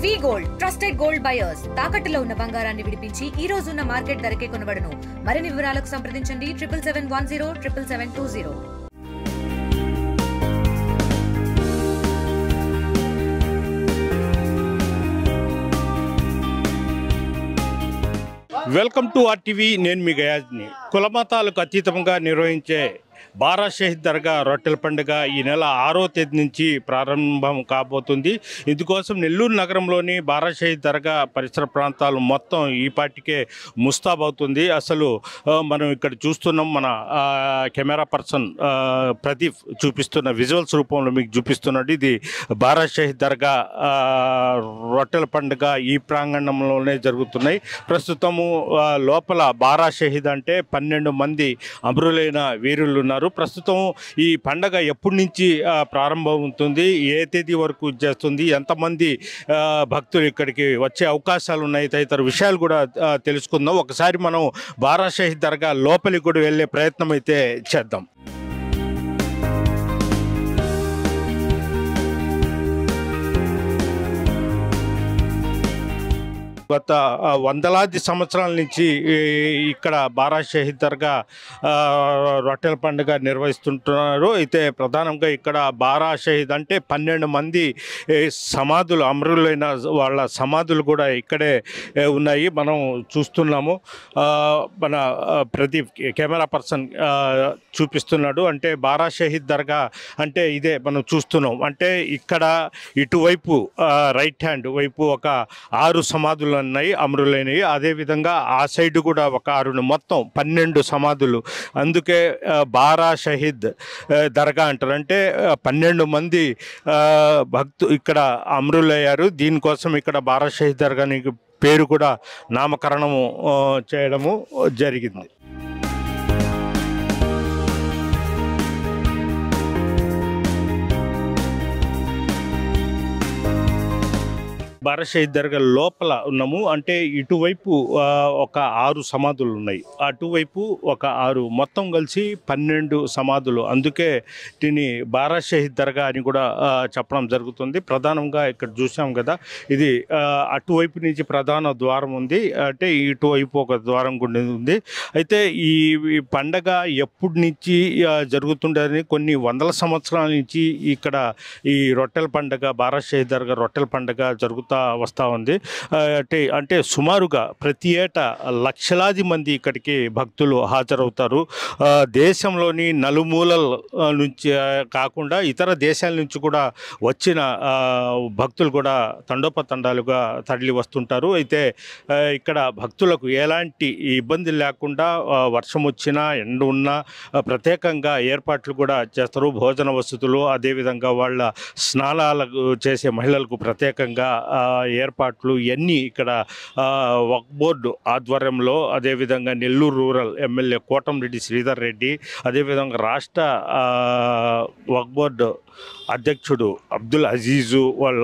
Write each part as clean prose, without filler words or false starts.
వి gold trusted gold buyers తాకట్టులో ఉన్న బంగారాన్ని విడిపించి ఈ రోజు ఉన్న మార్కెట్ ధరకే కొనబడును. మరిన్ని వివరాలకు సంప్రదించండి 7771077720. Welcome to RTV. నేను మీ గయాజ్ని. కులమతాలకు అతీతంగా నిర్వహించే బారా షహీద్ దర్గా రొట్టెల పండుగ ఈ నెల 6వ తేదీ నుంచి ప్రారంభం కాబోతుంది. ఇందుకోసం నెల్లూరు నగరంలోని బారా షహీద్ దర్గా పరిసర ప్రాంతాలు మొత్తం ఈ పాటికే ముస్తాబవుతుంది. అసలు మనం ఇక్కడ చూస్తున్నాం, మన కెమెరా పర్సన్ ప్రదీప్ చూపిస్తున్న విజువల్స్ రూపంలో మీకు చూపిస్తున్నాడు. ఇది బారా షహీద్ దర్గా రొట్టెల పండుగ ఈ ప్రాంగణంలోనే జరుగుతున్నాయి. ప్రస్తుతము లోపల బారా షహీద్ అంటే 12 మంది అమరులైన వీరులు ఉన్నారు. ప్రస్తుతం ఈ పండగ ఎప్పటి నుంచి ప్రారంభమవుతుంది, ఏ తేదీ వరకు చేస్తుంది, ఎంతమంది భక్తులు ఇక్కడికి వచ్చే అవకాశాలు ఉన్నాయి, తదితర విషయాలు కూడా తెలుసుకుందాం. ఒకసారి మనం బారా షహీద్ దర్గా లోపలికి కూడా వెళ్ళే ప్రయత్నం అయితే చేద్దాం. గత వందలాది సంవత్సరాల నుంచి ఇక్కడ బారా షహీద్ దర్గా రొట్టెల పండుగ నిర్వహిస్తుంటున్నారు. అయితే ప్రధానంగా ఇక్కడ బారా షహీద్ అంటే 12 మంది సమాధులు, అమరులైన వాళ్ళ సమాధులు కూడా ఇక్కడే ఉన్నాయి, మనం చూస్తున్నాము. మన ప్రదీప్ కెమెరా పర్సన్ చూపిస్తున్నాడు. అంటే బారా షహీద్ దర్గా అంటే ఇదే మనం చూస్తున్నాం. అంటే ఇక్కడ ఇటువైపు రైట్ హ్యాండ్ వైపు ఒక 6 సమాధులు ఉన్నాయి, అమరులైనవి. అదేవిధంగా ఆ సైడ్ కూడా ఒక 6, మొత్తం 12 సమాధులు. అందుకే బారా షహీద్ దర్గా అంటారు. అంటే 12 మంది ఇక్కడ అమరులయ్యారు. దీనికోసం ఇక్కడ బారా షహీద్ దర్గానికి పేరు కూడా నామకరణము చేయడము జరిగింది. బారా షహీద్ దర్గా లోపల ఉన్నాము. అంటే ఇటువైపు ఒక 6 సమాధులు ఉన్నాయి, అటువైపు ఒక 6, మొత్తం కలిసి 12 సమాధులు. అందుకే దీన్ని బారా షహీద్ దర్గా అని కూడా చెప్పడం జరుగుతుంది. ప్రధానంగా ఇక్కడ చూసాం కదా, ఇది అటువైపు నుంచి ప్రధాన ద్వారం ఉంది, అంటే ఇటువైపు ఒక ద్వారం కూడా ఉంది. అయితే ఈ పండగ ఎప్పటి నుంచి జరుగుతుండేది, కొన్ని వందల సంవత్సరాల నుంచి ఇక్కడ ఈ రొట్టెల పండుగ, బారా షహీద్ దర్గా రొట్టెల పండుగ వస్తూ ఉంది. అంటే సుమారుగా ప్రతి ఏటా లక్షలాది మంది ఇక్కడికి భక్తులు హాజరవుతారు. దేశంలోని నలుమూలల నుంచి కాకుండా ఇతర దేశాల నుంచి కూడా వచ్చిన భక్తులు కూడా తండోపతండాలుగా తరలి వస్తుంటారు. అయితే ఇక్కడ భక్తులకు ఎలాంటి ఇబ్బంది లేకుండా, వర్షం వచ్చినా ఎండ ఉన్నా ప్రత్యేకంగా ఏర్పాట్లు కూడా చేస్తారు. భోజన వసతులు, అదేవిధంగా వాళ్ళ స్నానాలకు చేసే మహిళలకు ప్రత్యేకంగా ఏర్పాట్లు ఇవన్నీ ఇక్కడ వక్ఫ్ బోర్డు ఆధ్వర్యంలో, అదేవిధంగా నెల్లూరు రూరల్ ఎమ్మెల్యే కోటంరెడ్డి శ్రీధర్ రెడ్డి, అదేవిధంగా రాష్ట్ర వక్ఫ్ బోర్డు అధ్యక్షుడు అబ్దుల్ అజీజు, వాళ్ళ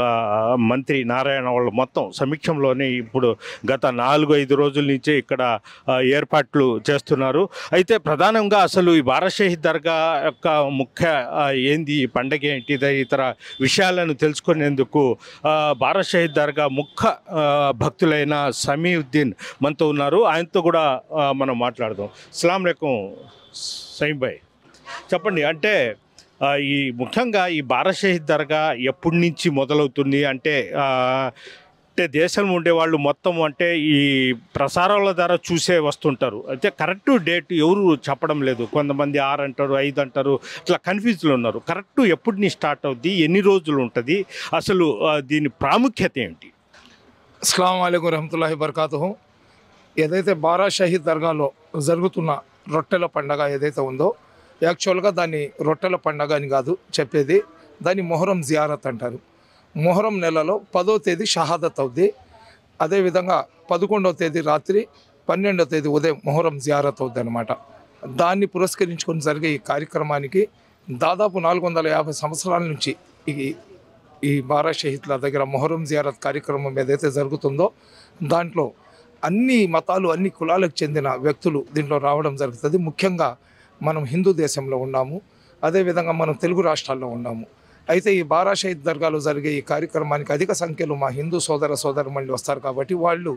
మంత్రి నారాయణ, వాళ్ళ మొత్తం సమీక్షంలోనే ఇప్పుడు గత 4-5 రోజుల నుంచే ఇక్కడ ఏర్పాట్లు చేస్తున్నారు. అయితే ప్రధానంగా అసలు ఈ బారా షహీద్ దర్గా యొక్క ముఖ్య ఏంది, ఈ పండగ ఏంటి, ఇతర విషయాలను తెలుసుకునేందుకు బారా షహీద్ దర్గా ముఖ్య భక్తులైన సమీవుద్దీన్ మనతో ఉన్నారు. ఆయనతో కూడా మనం మాట్లాడదాం. అస్సలాము అలైకుం సయీం భాయ్, చెప్పండి. అంటే ఈ ముఖ్యంగా ఈ బారా షహీద్ దర్గా ఎప్పటి నుంచి మొదలవుతుంది? అంటే దేశంలో ఉండేవాళ్ళు మొత్తం అంటే ఈ ప్రసారాల ద్వారా చూసే వస్తుంటారు. అయితే కరెక్ట్ డేట్ ఎవరు చెప్పడం లేదు. కొంతమంది 6 అంటారు, 5 అంటారు, ఇట్లా కన్ఫ్యూజ్లో ఉన్నారు. కరెక్ట్ ఎప్పటి నుంచి స్టార్ట్ అవుద్ది, ఎన్ని రోజులు ఉంటుంది, అసలు దీని ప్రాముఖ్యత ఏంటి? అస్సలాము అలైకుం రహమతుల్లాహి బర్కాతుహు. ఏదైతే బారా షహీద్ దర్గాలో జరుగుతున్న రొట్టెల పండగ ఏదైతే ఉందో, యాక్చువల్గా దాన్ని రొట్టెల పండగ అని కాదు చెప్పేది, దాన్ని మొహరం జియారత్ అంటారు. మొహరం నెలలో 10వ తేదీ షహాదత్ అవుద్ది. అదేవిధంగా 11వ తేదీ రాత్రి, 12వ తేదీ ఉదయం మొహరం జియారత్ అవుద్ది అనమాట. దాన్ని పురస్కరించుకొని జరిగే ఈ కార్యక్రమానికి దాదాపు 450 సంవత్సరాల నుంచి ఈ బారా షహీద్ల దగ్గర మొహరం జియారత్ కార్యక్రమం ఏదైతే జరుగుతుందో, దాంట్లో అన్ని మతాలు, అన్ని కులాలకు చెందిన వ్యక్తులు దీంట్లో రావడం జరుగుతుంది. ముఖ్యంగా మనం హిందూ దేశంలో ఉన్నాము, అదేవిధంగా మనం తెలుగు రాష్ట్రాల్లో ఉన్నాము. అయితే ఈ బారా షహీద్ దర్గాలో జరిగే ఈ కార్యక్రమానికి అధిక సంఖ్యలో మా హిందూ సోదరమణులు వస్తారు కాబట్టి వాళ్ళు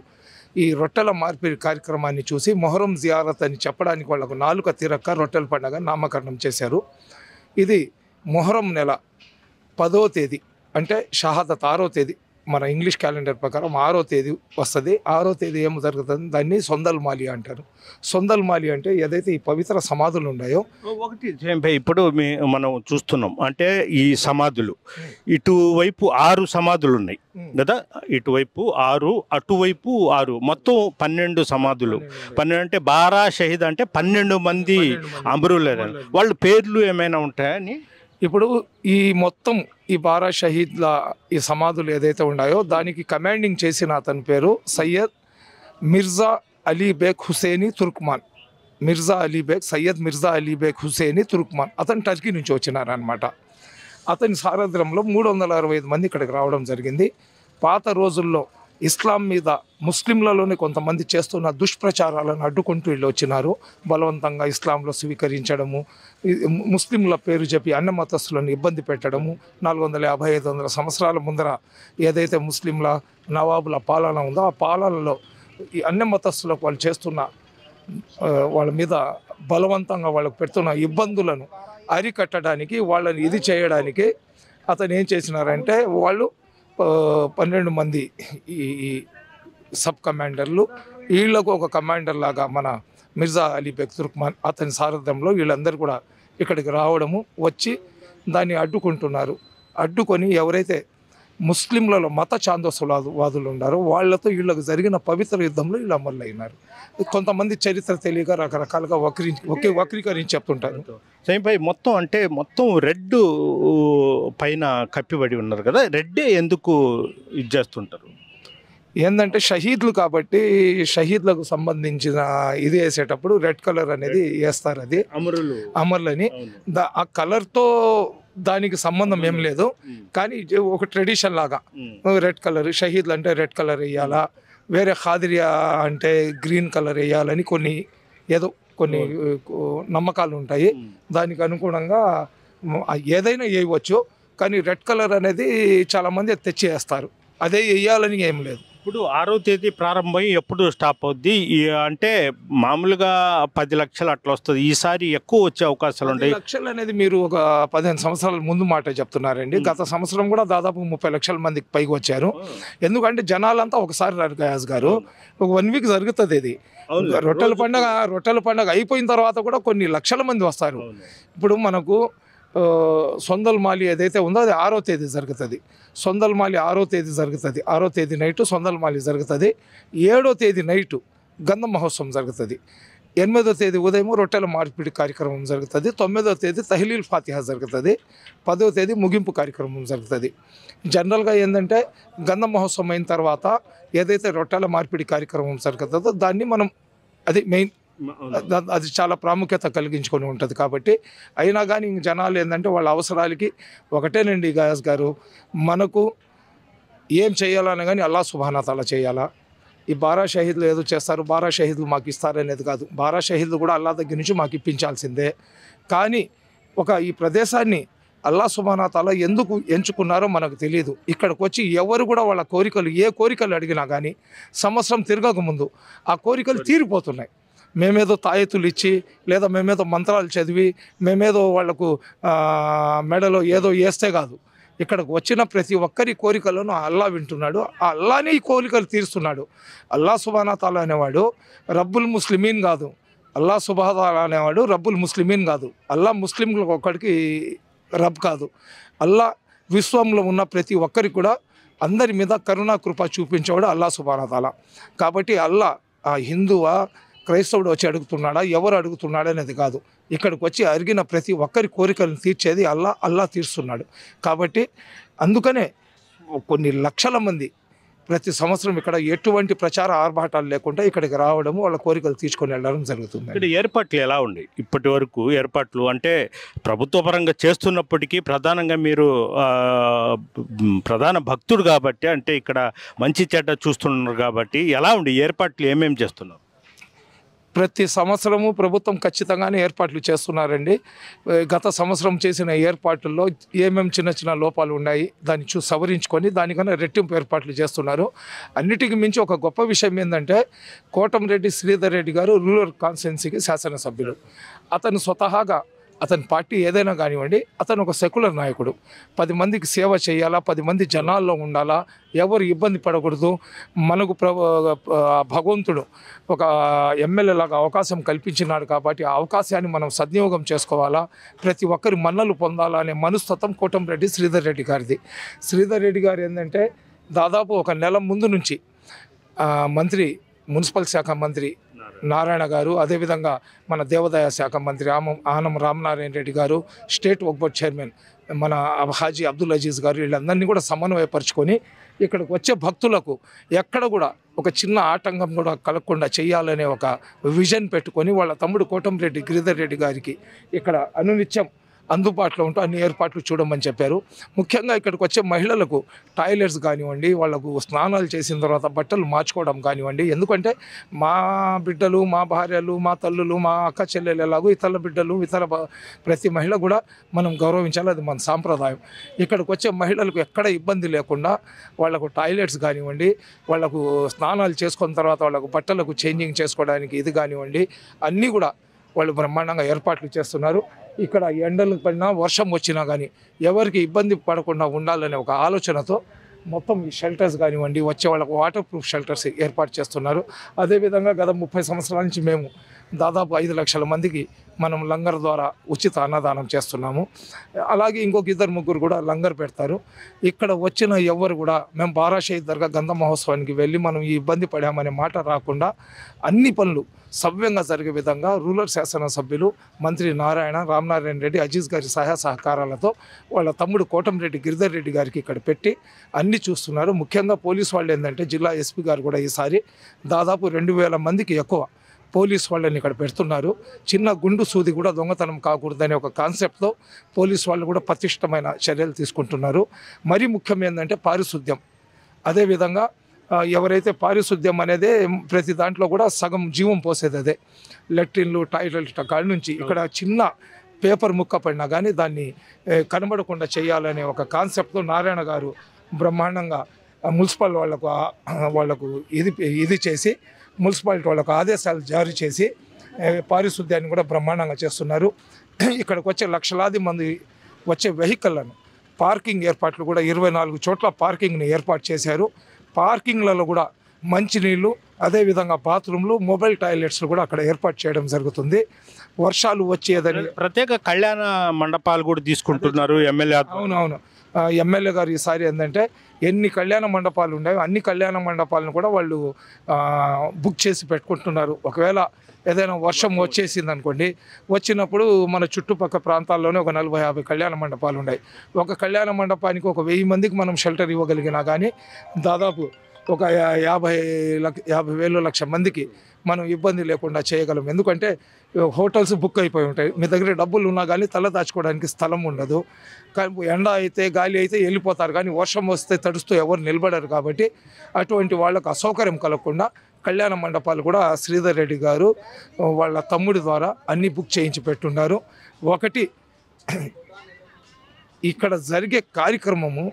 ఈ రొట్టెల మార్పిడి కార్యక్రమాన్ని చూసి మొహరం జియారత్ అని చెప్పడానికి వాళ్ళకు నాలుక తిరక్క రొట్టెల పండుగ నామకరణం చేశారు. ఇది మొహరం నెల 10వ తేదీ అంటే షహాదత్ 6వ తేదీ మన ఇంగ్లీష్ క్యాలెండర్ ప్రకారం 6వ తేదీ వస్తుంది. 6వ తేదీ ఏం జరుగుతుంది, దాన్ని సొందల్ మాలి అంటారు. సొందల్ మాలి అంటే ఏదైతే ఈ పవిత్ర సమాధులు ఉన్నాయో ఒకటి ఇప్పుడు మనం చూస్తున్నాం అంటే ఈ సమాధులు ఇటువైపు 6 సమాధులు ఉన్నాయి కదా, ఇటువైపు 6 అటువైపు 6 మొత్తం 12 సమాధులు. 12 అంటే బారా షహీద్ అంటే 12 మంది అమరులు. వాళ్ళ పేర్లు ఏమైనా ఉంటాయని ఇప్పుడు ఈ మొత్తం ఈ బారా షహీద్ల ఈ సమాధులు ఏదైతే ఉన్నాయో దానికి కమాండింగ్ చేసిన అతని పేరు సయ్యద్ మిర్జా అలీ బేగ్ హుసేని తుర్క్మాన్. సయ్యద్ మిర్జా అలీ బేగ్ హుసేని తుర్క్మాన్. అతను టర్కీ నుంచి వచ్చినారనమాట. అతని సారథ్యంలో 365 మంది ఇక్కడికి రావడం జరిగింది. పాత రోజుల్లో ఇస్లాం మీద ముస్లింలలోనే కొంతమంది చేస్తున్న దుష్ప్రచారాలను అడ్డుకుంటూ వీళ్ళు వచ్చినారు. బలవంతంగా ఇస్లాంలో స్వీకరించడము, ముస్లింల పేరు చెప్పి అన్య మతస్థులను ఇబ్బంది పెట్టడము. 450-500 సంవత్సరాల ముందర ఏదైతే ముస్లింల నవాబుల పాలన ఉందో ఆ పాలనలో ఈ అన్య మతస్థులకు వాళ్ళు చేస్తున్న వాళ్ళ మీద బలవంతంగా వాళ్ళకు పెడుతున్న ఇబ్బందులను అరికట్టడానికి, వాళ్ళని ఇది చేయడానికి అతను ఏం చేసినారంటే వాళ్ళు 12 మంది ఈ సబ్ కమాండర్లు, వీళ్ళకు ఒక కమాండర్ లాగా మన మిర్జా అలీ బేగ్ తుర్క్మాన్ అతని సారథ్యంలో వీళ్ళందరూ కూడా ఇక్కడికి రావడము, వచ్చి దాన్ని అడ్డుకుంటున్నారు. అడ్డుకొని ఎవరైతే ముస్లింలలో మత ఛాందోసవాదులు ఉన్నారో వాళ్ళతో వీళ్ళకు జరిగిన పవిత్ర యుద్ధంలో వీళ్ళు అమరులైనారు. కొంతమంది చరిత్ర తెలియక రకరకాలుగా వక్రీకరించి చెప్తుంటారు. సైన్పై మొత్తం అంటే మొత్తం రెడ్ పైన కప్పిబడి ఉన్నారు కదా, రెడ్డే ఎందుకు ఇది చేస్తుంటారు? ఏంటంటే షహీద్లు కాబట్టి షహీద్లకు సంబంధించిన ఇది వేసేటప్పుడు రెడ్ కలర్ అనేది వేస్తారు. అది అమరులని ఆ కలర్తో దానికి సంబంధం ఏం లేదు, కానీ ఒక ట్రెడిషన్ లాగా రెడ్ కలర్, షహీద్లు అంటే రెడ్ కలర్ వేయాలా, వేరే ఖాదిరియా అంటే గ్రీన్ కలర్ వేయాలని కొన్ని నమ్మకాలు ఉంటాయి. దానికి అనుగుణంగా ఏదైనా వేయవచ్చు, కానీ రెడ్ కలర్ అనేది చాలామంది తెచ్చి వేస్తారు. అదే వేయాలని ఏం లేదు. ఇప్పుడు 6వ తేదీ ప్రారంభమై ఎప్పుడు స్టాప్ అవుద్ది అంటే మామూలుగా 10 లక్షలు అట్లా వస్తుంది, ఈసారి ఎక్కువ వచ్చే అవకాశాలు ఉంటాయి. 10 లక్షలు అనేది మీరు ఒక 15 సంవత్సరాల ముందు మాట చెప్తున్నారండి. గత సంవత్సరం కూడా దాదాపు 30 లక్షల మందికి పైకి వచ్చారు. ఎందుకంటే జనాలంతా ఒకసారి గయాస్ గారు ఒక 1 వీక్ జరుగుతుంది. ఇది రొట్టెల పండుగ అయిపోయిన తర్వాత కూడా కొన్ని లక్షల మంది వస్తారు. ఇప్పుడు మనకు సొందల్ మాలి ఏదైతే ఉందో అది 6వ తేదీ జరుగుతుంది. సొందల్ మాలి 6వ తేదీ జరుగుతుంది. 6వ తేదీ నైటు సొందల్ మాలి జరుగుతుంది. 7వ తేదీ నైటు గంధం మహోత్సవం జరుగుతుంది. 8వ తేదీ ఉదయం రొట్టెల మార్పిడి కార్యక్రమం జరుగుతుంది. 9వ తేదీ తహ్లీల్ ఫాతిహా జరుగుతుంది. 10వ తేదీ ముగింపు కార్యక్రమం జరుగుతుంది. జనరల్గా ఏంటంటే గంధం మహోత్సవం అయిన తర్వాత ఏదైతే రొట్టెల మార్పిడి కార్యక్రమం జరుగుతుందో దాన్ని మనం అది మెయిన్, అది చాలా ప్రాముఖ్యత కలిగించుకొని ఉంటుంది. కాబట్టి అయినా కానీ జనాలు ఏంటంటే వాళ్ళ అవసరాలకి ఒకటేనండి గయాస్ గారు, మనకు ఏం చేయాలని కానీ అల్లాహ్ సుబ్హానా తఆలా చేయాలా. ఈ బారా షహీద్లు ఏదో చేస్తారు, బారా షహీద్లు మాకు ఇస్తారనేది కాదు. బారా షహీద్లు కూడా అల్లాహ్ దగ్గర నుంచి మాకు ఇప్పించాల్సిందే. కానీ ఈ ప్రదేశాన్ని అల్లాహ్ సుబ్హానా తఆలా ఎందుకు ఎంచుకున్నారో మనకు తెలియదు. ఇక్కడికి వచ్చి ఎవరు కూడా వాళ్ళ కోరికలు ఏ కోరికలు అడిగినా కానీ సంవత్సరం తిరగక ముందు ఆ కోరికలు తీరిపోతున్నాయి. మేమేదో తాయెత్తులు ఇచ్చి లేదా మేమేదో మంత్రాలు చదివి మేమేదో వాళ్లకు మెడలో ఏదో వేస్తే కాదు. ఇక్కడికి వచ్చిన ప్రతి ఒక్కరి కోరికలను అల్లా వింటున్నాడు. ఆ అల్లానే ఈ కోరికలు తీరుస్తున్నాడు. అల్లా సుబ్హానా తఆలా అనేవాడు రబ్బుల్ ముస్లిమీన్ కాదు. అల్లా సుబ్హానా తఆలా అనేవాడు రబ్బుల్ ముస్లిమీన్ కాదు. అల్లా ముస్లింలకు ఒక్కడికి రబ్ కాదు. అల్లా విశ్వంలో ఉన్న ప్రతి ఒక్కరికి కూడా అందరి మీద కరుణా కృప చూపించేవాడు అల్లా సుబ్హానా తఆలా. కాబట్టి అల్లా ఆ హిందువా క్రైస్తవుడు వచ్చి అడుగుతున్నాడా, ఎవరు అడుగుతున్నాడు అనేది కాదు. ఇక్కడికి వచ్చి అడిగిన ప్రతి ఒక్కరి కోరికలను తీర్చేది అల్లా తీరుస్తున్నాడు. కాబట్టి అందుకనే కొన్ని లక్షల మంది ప్రతి సంవత్సరం ఇక్కడ ఎటువంటి ప్రచార ఆర్భాటాలు లేకుండా ఇక్కడికి రావడము, వాళ్ళ కోరికలు తీసుకొని వెళ్ళడం జరుగుతుంది. ఇక్కడ ఏర్పాట్లు ఎలా ఉన్నాయి ఇప్పటి వరకు? ఏర్పాట్లు అంటే ప్రభుత్వ పరంగా చేస్తున్నప్పటికీ ప్రధానంగా మీరు ప్రధాన భక్తుడు కాబట్టి, అంటే ఇక్కడ మంచి చెడ్డ చూస్తున్నారు కాబట్టి ఎలా ఉండి ఏర్పాట్లు ఏమేమి చేస్తున్నారు? ప్రతి సంవత్సరము ప్రభుత్వం ఖచ్చితంగానే ఏర్పాట్లు చేస్తున్నారండి. గత సంవత్సరం చేసిన ఏర్పాట్లలో ఏమేమి చిన్న చిన్న లోపాలు ఉన్నాయి దాన్ని సవరించుకొని దానికన్నా రెట్టింపు ఏర్పాట్లు చేస్తున్నారు. అన్నిటికీ మించి ఒక గొప్ప విషయం ఏంటంటే కోటంరెడ్డి శ్రీధర్ రెడ్డి గారు రూరల్ కాన్స్టిట్యున్సీకి శాసనసభ్యులు. అతను స్వతహాగా అతని పార్టీ ఏదైనా కానివ్వండి, అతను ఒక సెక్యులర్ నాయకుడు. 10 మందికి సేవ చేయాలా, 10 మంది జనాల్లో ఉండాలా, ఎవరు ఇబ్బంది పడకూడదు. మనకు భగవంతుడు ఒక ఎమ్మెల్యే లాగా అవకాశం కల్పించినాడు కాబట్టి ఆ అవకాశాన్ని మనం సద్వినియోగం చేసుకోవాలా, ప్రతి ఒక్కరి మన్నలు పొందాలా అనే మనస్తత్వం కోటంరెడ్డి శ్రీధర్ రెడ్డి గారిది. శ్రీధర్ రెడ్డి గారు ఏంటంటే దాదాపు ఒక నెల ముందు నుంచి మంత్రి, మున్సిపల్ శాఖ మంత్రి నారాయణ గారు, అదేవిధంగా మన దేవాదాయ శాఖ మంత్రి ఆనం రామనారాయణ రెడ్డి గారు, స్టేట్ వక్ఫ్ బోర్డ్ చైర్మన్ మన హాజీ అబ్దుల్ అజీజ్ గారు, వీళ్ళందరినీ కూడా సమన్వయపరుచుకొని ఇక్కడికి వచ్చే భక్తులకు ఎక్కడ కూడా ఒక చిన్న ఆటంకం కూడా కలగకుండా చేయాలనే ఒక విజన్ పెట్టుకొని వాళ్ళ తమ్ముడు కోటంరెడ్డి గిరిధర్ రెడ్డి గారికి ఇక్కడ అనునిత్యం అందుబాటులో ఉంటూ అన్ని ఏర్పాట్లు చూడమని చెప్పారు. ముఖ్యంగా ఇక్కడికి వచ్చే మహిళలకు టాయిలెట్స్ కానివ్వండి, వాళ్ళకు స్నానాలు చేసిన తర్వాత బట్టలు మార్చుకోవడం కానివ్వండి. ఎందుకంటే మా బిడ్డలు, మా భార్యలు, మా తల్లులు, మా అక్క చెల్లెలు ఎలాగో ఇతర బిడ్డలు, ప్రతి మహిళ కూడా మనం గౌరవించాలి, అది మన సాంప్రదాయం. ఇక్కడికి వచ్చే మహిళలకు ఎక్కడ ఇబ్బంది లేకుండా వాళ్ళకు టాయిలెట్స్ కానివ్వండి, వాళ్ళకు స్నానాలు చేసుకున్న తర్వాత వాళ్ళకు బట్టలకు చేంజింగ్ చేసుకోవడానికి ఇది కానివ్వండి, అన్నీ కూడా వాళ్ళు బ్రహ్మాండంగా ఏర్పాట్లు చేస్తున్నారు. ఇక్కడ ఎండలు పడినా వర్షం వచ్చినా కానీ ఎవరికి ఇబ్బంది పడకుండా ఉండాలనే ఒక ఆలోచనతో మొత్తం ఈ షెల్టర్స్ కానివ్వండి, వచ్చే వాళ్ళకు వాటర్ ప్రూఫ్ షెల్టర్స్ ఏర్పాటు చేస్తున్నారు. అదేవిధంగా గత 30 సంవత్సరాల నుంచి మేము దాదాపు 5 లక్షల మందికి మనం లంగర్ ద్వారా ఉచిత అన్నదానం చేస్తున్నాము. అలాగే ఇంకొక 2-3 కూడా లంగర్ పెడతారు. ఇక్కడ వచ్చిన ఎవరు కూడా మేము బారా షహీద్ దర్గా గంధ మహోత్సవానికి వెళ్ళి మనం ఈ ఇబ్బంది పడామనే మాట రాకుండా అన్ని పనులు సవ్యంగా జరిగే విధంగా రూరల్ శాసనసభ్యులు మంత్రి రామనారాయణ రెడ్డి, అజీజ్ గారి సహాయ సహకారాలతో వాళ్ళ తమ్ముడు కోటంరెడ్డి గిరిధర్ రెడ్డి గారికి ఇక్కడ పెట్టి అన్నీ చూస్తున్నారు. ముఖ్యంగా పోలీసు వాళ్ళు ఏంటంటే జిల్లా ఎస్పీ గారు కూడా ఈసారి దాదాపు 2000 మందికి ఎక్కువ పోలీసు వాళ్ళని ఇక్కడ పెడుతున్నారు. చిన్న గుండు సూది కూడా దొంగతనం కాకూడదనే ఒక కాన్సెప్ట్తో పోలీసు వాళ్ళు కూడా పటిష్టమైన చర్యలు తీసుకుంటున్నారు. మరీ ముఖ్యం ఏంటంటే పారిశుద్ధ్యం. అదేవిధంగా ఎవరైతే పారిశుద్ధ్యం అనేదే ప్రతి దాంట్లో కూడా సగం జీవం పోసేది అదే. లెట్రిన్లు, టాయిలెట్ కాడి నుంచి ఇక్కడ చిన్న పేపర్ ముక్క పడినా కానీ దాన్ని కనబడకుండా చేయాలనే ఒక కాన్సెప్ట్తో నారాయణ గారు బ్రహ్మాండంగా మున్సిపల్ వాళ్ళకు ఇది చేసి మున్సిపాలిటీ వాళ్ళకు ఆదేశాలు జారీ చేసి పారిశుద్ధ్యాన్ని కూడా బ్రహ్మాండంగా చేస్తున్నారు. ఇక్కడికి వచ్చే లక్షలాది మంది వచ్చే వెహికల్లను పార్కింగ్ ఏర్పాట్లు కూడా 24 చోట్ల పార్కింగ్ని ఏర్పాటు చేశారు. పార్కింగ్లలో కూడా మంచినీళ్ళు, అదేవిధంగా బాత్రూమ్లు, మొబైల్ టాయిలెట్స్లు కూడా అక్కడ ఏర్పాటు చేయడం జరుగుతుంది. వర్షాలు వచ్చేదని ప్రత్యేక కళ్యాణ మండపాలు కూడా తీసుకుంటున్నారు ఎమ్మెల్యే. అవునవును, ఎమ్మెల్యే గారు ఈసారి ఏంటంటే ఎన్ని కళ్యాణ మండపాలు ఉన్నాయో అన్ని కళ్యాణ మండపాలను కూడా వాళ్ళు బుక్ చేసి పెట్టుకుంటున్నారు. ఒకవేళ ఏదైనా వర్షం వచ్చేసింది అనుకోండి, వచ్చినప్పుడు మన చుట్టుపక్కల ప్రాంతాల్లోనే ఒక 40-50 కళ్యాణ మండపాలు ఉన్నాయి. ఒక కళ్యాణ మండపానికి ఒక 1000 మందికి మనం షెల్టర్ ఇవ్వగలిగినా కానీ దాదాపు ఒక 50,000 లక్ష మందికి మనం ఇబ్బంది లేకుండా చేయగలం. ఎందుకంటే హోటల్స్ బుక్ అయిపోయి ఉంటాయి. మీ దగ్గర డబ్బులు ఉన్నా కానీ తల దాచుకోవడానికి స్థలం ఉండదు. ఎండ అయితే గాలి అయితే వెళ్ళిపోతారు, కానీ వర్షం వస్తే తడుస్తూ ఎవరు నిలబడరు. కాబట్టి అటువంటి వాళ్ళకు అసౌకర్యం కలగకుండా కళ్యాణ మండపాలు కూడా శ్రీధర్ రెడ్డి గారు వాళ్ళ తమ్ముడి ద్వారా అన్నీ బుక్ చేయించి పెట్టున్నారు. ఒకటి, ఇక్కడ జరిగే కార్యక్రమము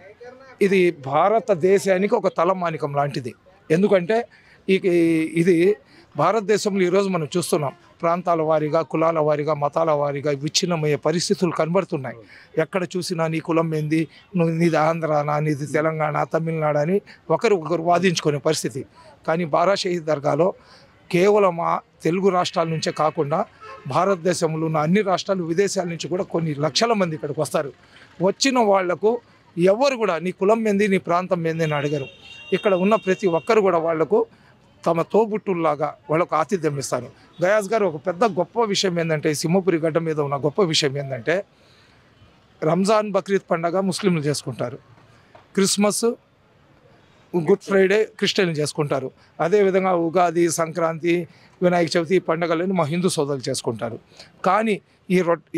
ఇది భారతదేశానికి ఒక తలమానికం లాంటిది. ఎందుకంటే ఇది భారతదేశంలో ఈరోజు మనం చూస్తున్నాం, ప్రాంతాల వారీగా, కులాల వారీగా, మతాల వారీగా విచ్ఛిన్నమయ్యే పరిస్థితులు కనబడుతున్నాయి. ఎక్కడ చూసినా నీ కులం ఏంది, నీది ఆంధ్రానా, నీది తెలంగాణ, తమిళనాడు అని ఒకరు వాదించుకునే పరిస్థితి. కానీ బారా షహీద్ దర్గాలో కేవలం తెలుగు రాష్ట్రాల నుంచే కాకుండా భారతదేశంలో ఉన్న అన్ని రాష్ట్రాలు, విదేశాల నుంచి కూడా కొన్ని లక్షల మంది ఇక్కడికి వస్తారు. వచ్చిన వాళ్లకు ఎవరు కూడా నీ కులం ఏంది, నీ ప్రాంతం ఏంది అని అడగరు. ఇక్కడ ఉన్న ప్రతి ఒక్కరు కూడా వాళ్లకు తమ తోబుట్టుల్లాగా వాళ్ళకు ఆతిథ్యం ఇస్తారు. గయాజ్ గారు ఒక పెద్ద గొప్ప విషయం ఏంటంటే, సింహపురి గడ్డ మీద ఉన్న గొప్ప విషయం ఏంటంటే, రంజాన్, బక్రీద్ పండగ ముస్లింలు చేసుకుంటారు, క్రిస్మస్, గుడ్ ఫ్రైడే క్రిస్టియన్లు చేసుకుంటారు, అదేవిధంగా ఉగాది, సంక్రాంతి, వినాయక చవితి పండుగలను మా హిందూ సోదరులు చేసుకుంటారు. కానీ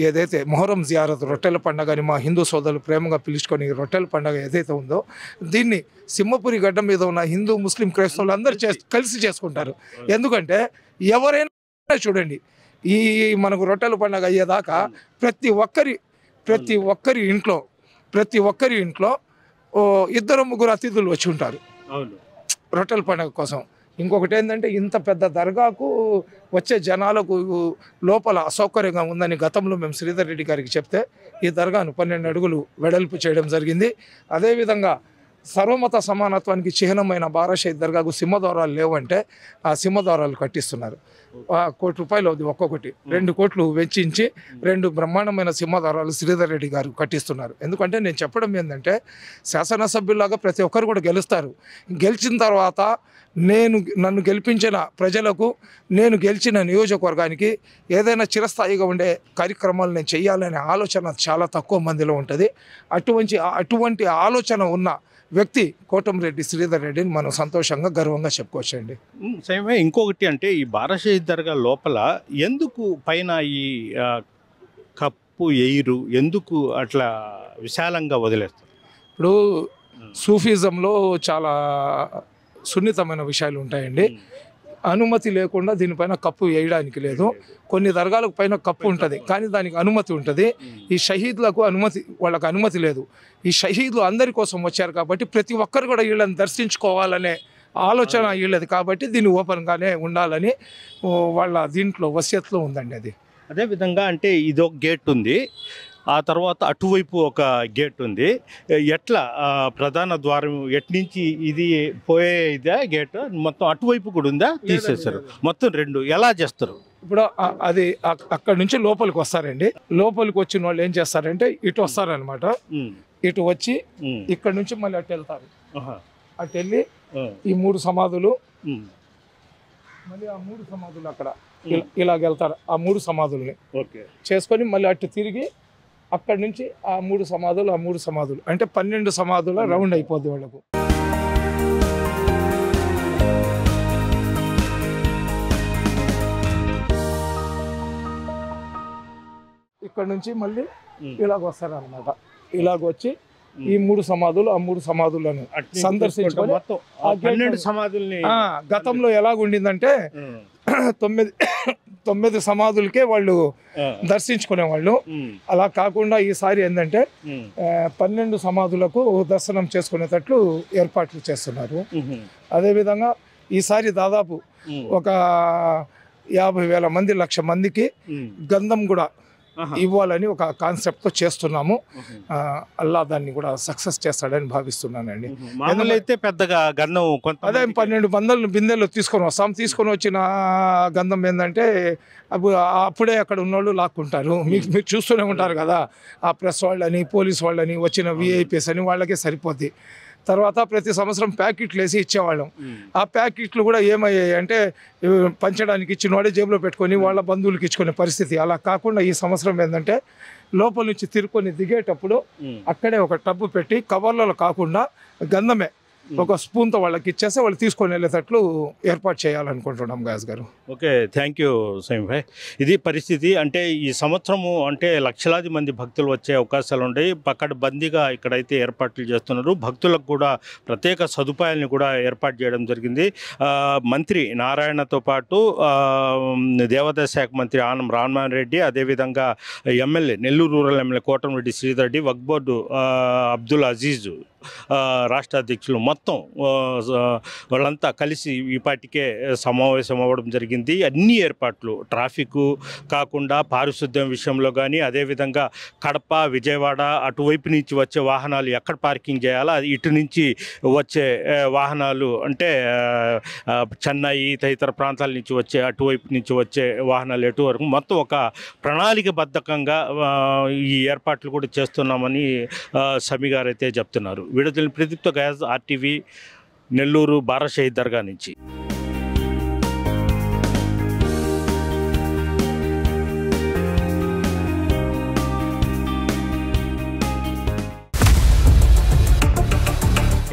ఏదైతే మొహరం జియారత్ రొట్టెల పండుగ అని మా హిందూ సోదరులు ప్రేమగా పిలుచుకొని ఈ రొట్టెల పండుగ ఏదైతే ఉందో దీన్ని సింహపురి గడ్డ మీద ఉన్న హిందూ, ముస్లిం, క్రైస్తవులు అందరూ కలిసి చేసుకుంటారు. ఎందుకంటే ఎవరైనా చూడండి ఈ మనకు రొట్టెల పండుగ అయ్యేదాకా ప్రతి ఒక్కరి ఇంట్లో ఇద్దరు ముగ్గురు అతిథులు వచ్చి ఉంటారు రొట్టెల పండుగ కోసం. ఇంకొకటి ఏంటంటే ఇంత పెద్ద దర్గాకు వచ్చే జనాలకు లోపల అసౌకర్యంగా ఉందని గతంలో మేము శ్రీధర్ రెడ్డి గారికి చెప్తే ఈ దర్గాను 12 అడుగులు వెడల్పు చేయడం జరిగింది. అదేవిధంగా సర్వమత సమానత్వానికి చిహ్నమైన బారాషహీద్ దర్గాకు సింహద్వారాలు లేవంటే ఆ సింహద్వారాలు కట్టిస్తున్నారు. ₹1 కోటి అవుతుంది ఒక్కొక్కటి. 2 కోట్లు వెచ్చించి 2 బ్రహ్మాండమైన సింహద్వారాలు శ్రీధర్ రెడ్డి గారు కట్టిస్తున్నారు. ఎందుకంటే నేను చెప్పడం ఏంటంటే శాసనసభ్యులాగా ప్రతి ఒక్కరు కూడా గెలుస్తారు. గెలిచిన తర్వాత నన్ను గెలిపించిన ప్రజలకు, నేను గెలిచిన నియోజకవర్గానికి ఏదైనా చిరస్థాయిగా ఉండే కార్యక్రమాలు నేను చేయాలనే ఆలోచన చాలా తక్కువ మందిలో ఉంటుంది. అటువంటి ఆలోచన ఉన్న వ్యక్తి కోటంరెడ్డి శ్రీధర్ రెడ్డిని మనం సంతోషంగా గర్వంగా చెప్పుకోవచ్చండి. సేమే ఇంకొకటి అంటే ఈ బారాషహీద్ దర్గా లోపల ఎందుకు పైన ఈ కప్పు ఎయిరు ఎందుకు అట్లా విశాలంగా వదిలేస్తారు? ఇప్పుడు సూఫిజంలో చాలా సున్నితమైన విషయాలు ఉంటాయండి. అనుమతి లేకుండా దీనిపైన కప్పు వేయడానికి లేదు. కొన్ని దర్గాలకు పైన కప్పు ఉంటుంది కానీ దానికి అనుమతి ఉంటుంది. ఈ షహీద్లకు వాళ్ళకి అనుమతి లేదు. ఈ షహీద్లు అందరి కోసం వచ్చారు కాబట్టి ప్రతి ఒక్కరు కూడా వీళ్ళని దర్శించుకోవాలనే ఆలోచన వీళ్ళది కాబట్టి దీన్ని ఓపెన్గానే ఉండాలని వాళ్ళ దీంట్లో వసియత్లో ఉందండి. అది అదేవిధంగా అంటే ఇదొక గేట్ ఉంది, ఆ తర్వాత అటువైపు ఒక గేట్ ఉంది. ఎట్లా ప్రధాన ద్వారం ఎట్నుంచి ఇది పోయేదా గేట్ మొత్తం అటువైపు కూడా ఉందా? తీసేస్తారు మొత్తం 2 ఎలా చేస్తారు? ఇప్పుడు అది అక్కడ నుంచి లోపలికి వస్తారండి. లోపలికి వచ్చిన వాళ్ళు ఏం చేస్తారంటే ఇటు వస్తారనమాట. ఇటు వచ్చి ఇక్కడ నుంచి మళ్ళీ అటు వెళ్తారు. అటు వెళ్ళి ఈ 3 సమాధులు, మళ్ళీ ఆ 3 సమాధులు అక్కడ ఇలాగెళ్తారు. ఆ 3 సమాధుల్ని చేసుకొని మళ్ళీ అటు తిరిగి అక్కడి నుంచి ఆ 3 సమాధులు అంటే 12 సమాధుల రౌండ్ అయిపోద్ది వాళ్ళకు. ఇక్కడ నుంచి మళ్ళీ ఇలాగ వస్తారనమాట. ఇలాగ వచ్చి ఈ 3 సమాధులు, ఆ 3 సమాధులను సందర్శించుకొని గతంలో ఎలాగుండిందంటే 9 సమాధులకే వాళ్ళు దర్శించుకునేవాళ్ళు. అలా కాకుండా ఈసారి ఏంటంటే 12 సమాధులకు దర్శనం చేసుకునేటట్లు ఏర్పాట్లు చేస్తున్నారు. అదేవిధంగా ఈసారి దాదాపు ఒక 50,000 మంది 1,00,000 మందికి గంధం కూడా ఇవ్వాలని ఒక కాన్సెప్ట్తో చేస్తున్నాము. అల్లా దాన్ని కూడా సక్సెస్ చేస్తాడని భావిస్తున్నానండి. అయితే పెద్దగా గంధం అదే 12 బిందెలు తీసుకొని వచ్చిన గంధం ఏంటంటే అప్పుడే అక్కడ ఉన్నోళ్ళు లాక్కుంటారు. మీరు చూస్తూనే ఉంటారు కదా, ఆ ప్రెస్ వాళ్ళని, పోలీస్ వాళ్ళని, వచ్చిన విఐపీస్ అని వాళ్ళకే సరిపోద్ది. తర్వాత ప్రతి సంవత్సరం ప్యాకెట్లు వేసి ఇచ్చేవాళ్ళం. ఆ ప్యాకెట్లు కూడా ఏమయ్యాయి అంటే పంచడానికి ఇచ్చిన వాడే జేబులో పెట్టుకొని వాళ్ళ బంధువులకి ఇచ్చుకునే పరిస్థితి. అలా కాకుండా ఈ సంవత్సరం ఏంటంటే లోపల నుంచి తిరుక్కొని దిగేటప్పుడు అక్కడే ఒక టబ్బు పెట్టి కవర్లలో కాకుండా గంధమే ఒక స్పూన్తో వాళ్ళకి ఇచ్చేస్తే వాళ్ళు తీసుకొని వెళ్ళేటట్లు ఏర్పాటు చేయాలనుకుంటున్నాం గాజ్ గారు. ఓకే, థ్యాంక్ యూ సైమ్ భాయ్. ఇది పరిస్థితి. అంటే ఈ సంవత్సరము అంటే లక్షలాది మంది భక్తులు వచ్చే అవకాశాలు ఉంటాయి. పకడ్బందీగా ఇక్కడైతే ఏర్పాట్లు చేస్తున్నారు. భక్తులకు కూడా ప్రత్యేక సదుపాయాలను కూడా ఏర్పాటు చేయడం జరిగింది. మంత్రి నారాయణతో పాటు దేవాదాయ శాఖ మంత్రి ఆనం రామమోహన్ రెడ్డి, అదేవిధంగా MLA Nellore rural MLA Kotamreddy Sridhar Reddy, Waqf board Abdul Aziz రాష్ట్ర అధ్యక్షులు మొత్తం వాళ్ళంతా కలిసి ఈపాటికే సమావేశం అవ్వడం జరిగింది. అన్ని ఏర్పాట్లు ట్రాఫిక్ కాకుండా పారిశుద్ధ్యం విషయంలో కానీ, అదేవిధంగా కడప, విజయవాడ అటువైపు నుంచి వచ్చే వాహనాలు ఎక్కడ పార్కింగ్ చేయాలా, ఇటు నుంచి వచ్చే వాహనాలు అంటే చెన్నై తదితర ప్రాంతాల నుంచి వచ్చే అటువైపు నుంచి వచ్చే వాహనాలు ఎటు వరకు మొత్తం ఒక ప్రణాళికబద్ధకంగా ఈ ఏర్పాట్లు కూడా చేస్తున్నామని సమీ గారు అయితే చెప్తున్నారు. విడుదల ప్రదీప్తో గయాజ్, ఆర్టీవీ, నెల్లూరు బారాషహీద్ దర్గా నుంచి.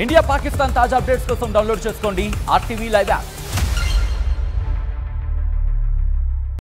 ఇండియా పాకిస్తాన్ తాజా అప్డేట్స్ కోసం డౌన్లోడ్ చేసుకోండి ఆర్టీవీ లైవ్ యాప్.